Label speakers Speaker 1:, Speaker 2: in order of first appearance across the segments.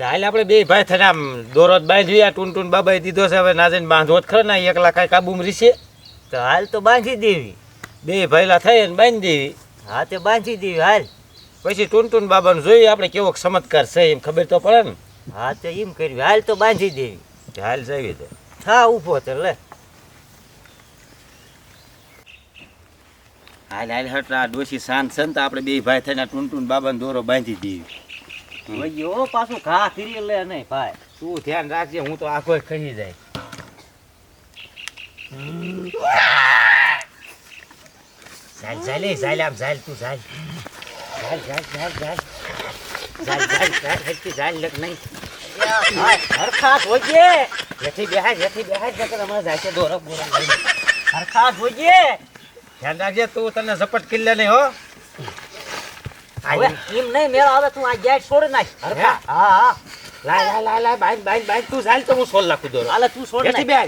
Speaker 1: હાલ આપણે બે ભાઈ થઈને આમ દોરો બાંધી આ ટૂન બાબાએ દીધો છે હવે ના જઈને બાંધવો જ ખરો ને એકલા કાંઈ કાબુમાં રીશે
Speaker 2: તો હાલ તો બાંધી દેવી.
Speaker 1: બે ભાઈલા થઈ ને બાંધી દેવી.
Speaker 2: હા તે બાંધી દેવી હાલ.
Speaker 1: પછી ટૂન બાબાને જોઈએ આપણે કેવો ચમત્કાર છે એમ ખબર તો પડે ને.
Speaker 2: હા તો એમ કરવી હાલ તો બાંધી દેવી.
Speaker 1: હાલ જઈએ તો
Speaker 2: હા ઊભો તો લે.
Speaker 1: હાલ હટલા ડોશી શાંત છે ને તો આપણે બે ભાઈ થઈને ટૂન બાબાને દોરો બાંધી દેવી.
Speaker 2: ઓ પાછું ઘા ફીરી લે નહીં ભાઈ.
Speaker 1: તું ધ્યાન રાખજે હું તો આખો ખસી જાય. ચાલ આમ ચાલ તું ચાલ નહીં
Speaker 2: હરખા જોજે.
Speaker 1: જેથી બેહાય નકર અમારે જાય છે દોરો બોરા લઈને.
Speaker 2: હરખા જોજે.
Speaker 1: ધ્યાન રાખજે તું તને ઝપટ કિલ્લે નહીં હો.
Speaker 2: હવે એમ નહીં મેળ આવે તું આ ગેટ છોડી નાખ. હરખા હા
Speaker 1: લાય બાંધ તું ચાલ તો હું સોલ નાખું દોરો.
Speaker 2: હાલે તું છોડ
Speaker 1: હેઠી
Speaker 2: નાખ.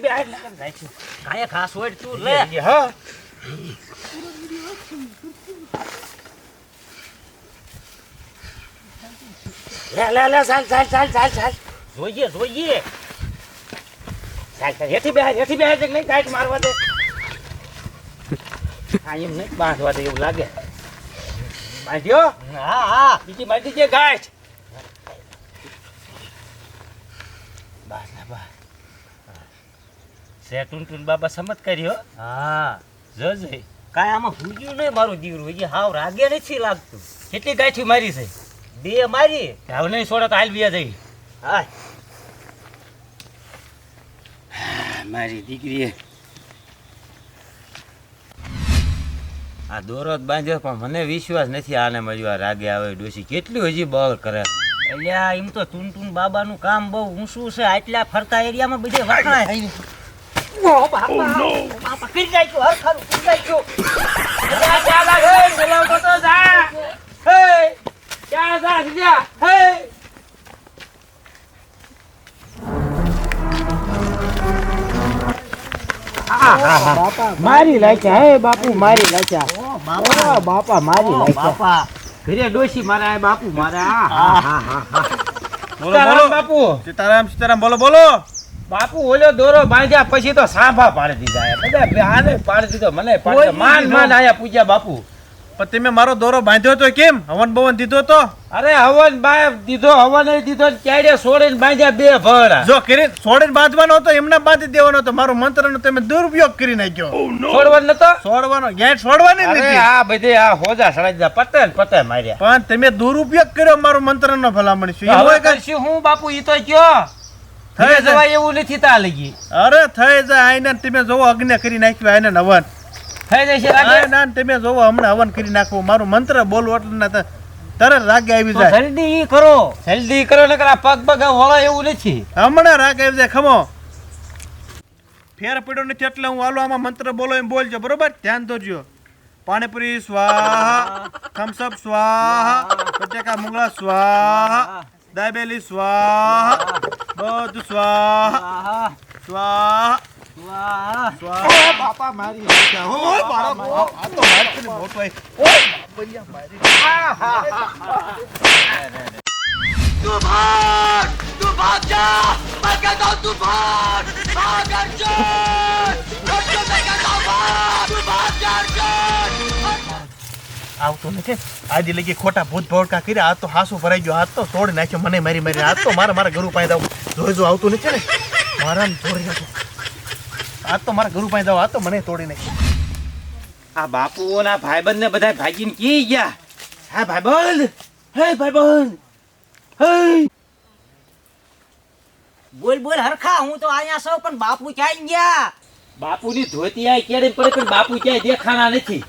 Speaker 1: બેહાય નકર જાય છે.
Speaker 2: કાંઈ ઘા છોડ તું લે.
Speaker 1: હા લે ચાલ
Speaker 2: જોઈએ
Speaker 1: હેઠી બેહાય નહીં કાંઈક મારવા દે. હા એમ નહીં બાંધવા દે એવું લાગે. બાંધ્યો
Speaker 2: હા
Speaker 1: બીજી બાંધી છે ગાંઠ. ટૂન બાબા સમજ કર્યો.
Speaker 2: હા
Speaker 1: જોજે
Speaker 2: કાંઈ આમાં ભૂગ્યું નહીં મારું દીકરું હજી હાવ રાગે નથી લાગતું.
Speaker 1: કેટલી ગાંઠી મારી છે.
Speaker 2: બે મારી.
Speaker 1: હવે નહીં છોડે તો હાલ બીયા જઈ.
Speaker 2: હા
Speaker 1: મારી દીકરીએ આ દોરો જ બાંધ્યો પણ મને વિશ્વાસ નથી આને મળ્યો. આ રાગે આવે ડોશી કેટલી હજી બળ કરે.
Speaker 2: એટલે એમ તો ટૂન બાબાનું કામ બહુ ઊંચું છે. આટલા ફરતા એરિયામાં બધે વખણાય. બાપા કરી જાય છો હરખારું કરી જાય છો.
Speaker 1: મારી લાચ્યા હે બાપુ મારી લાચ્યા. બાપા મારી લાચ્યા.
Speaker 2: બાપા
Speaker 1: ઘરે ડોશી મારા બાપુ મારા.
Speaker 3: બોલો
Speaker 1: બાપુ
Speaker 3: સીતારામ બોલો.
Speaker 1: બાપુ ઓલો દોરો બાંધ્યા પછી તો સાંભા પાડી દીધા. બધા આને પાડી દીધો મને પાડી માન આયા પૂજ્યા બાપુ.
Speaker 3: પણ તમે મારો દોરો બાંધ્યો તો કેમ? હવન બવન દીધો તો?
Speaker 1: અરે હવન દીધો ક્યારે છોડીને બાંધ્યા બે ભડા.
Speaker 3: જો કરી છોડીને બાંધવાનો હતો એમને બાંધી દેવાનો હતો. મારો મંત્રનો તમે દુરુપયોગ કરી નાખ્યો.
Speaker 1: છોડવાનો નતો
Speaker 3: છોડવાનો ગેટ છોડવાની જ નથી.
Speaker 1: આ બધે આ હોજા સડાઈ દીધા પતે માર્યા.
Speaker 3: પણ તમે દુરુપયોગ કર્યો મારો મંત્રનો ભલામણ શું
Speaker 1: હવે કરશું હું બાપુ ઈ તો કયો થઈ જવાય એવું નથી તા લગી.
Speaker 3: અરે થઈ જાય આઈને તમે જોવો અગ્નિ કરી નાખ્યું આઈને હવન
Speaker 1: થઈ જશે રાગે.
Speaker 3: ના તમે જોવો હમણાં હવન કરી નાખવું. મારું મંત્ર બોલવું એટલે તરત રાગે આવી જાય.
Speaker 1: જલ્દી કરો નકર આ પગ વળો એવું નથી.
Speaker 3: હમણાં રાગ આવી જાય. ખમો ફેર પડ્યો નથી એટલે હું હાલો આમાં મંત્ર બોલો એમ બોલજો બરોબર. ધ્યાન દોરજો. પાણીપુરી સ્વાહા, થમ્સઅપ સ્વાહા, બટેકા મુંગળા સ્વાહા, દાબેલી સ્વાહા, બધું સ્વાહા સ્વાહા સ્વાહા. બાપા મારી આ તો મારી મોટો
Speaker 4: तू भाग जा मैं कहता हूँ तू भाग अर्जुन मैं कहता हूँ भाग अर्जुन
Speaker 3: આવતો નથી. આજે લગી ખોટા ભૂત ભોળકા કર્યા. આ તો હાસુ ભરાઈ ગયો. હાથ તો તોડી નાખ્યો મને મારી હાથ તો મારા ઘરું પાસે જાવ જોઈજો આવતું નથી ને મારા તોડી નાખ્યો. આ તો મારા ઘરું પાસે જાવ. આ તો મને તોડી નાખ્યો.
Speaker 1: આ બાપુ ના ભાઈબંધ ને બધા ભાગીને કી ગયા. હા ભાઈબંધ
Speaker 2: બોલ હરખા હું તો અહીંયા સૌ પણ બાપુ ક્યાં ગયા?
Speaker 1: બાપુની ધોતી આ ક્યારે પડે પણ બાપુ ક્યાંય દેખાણા નથી.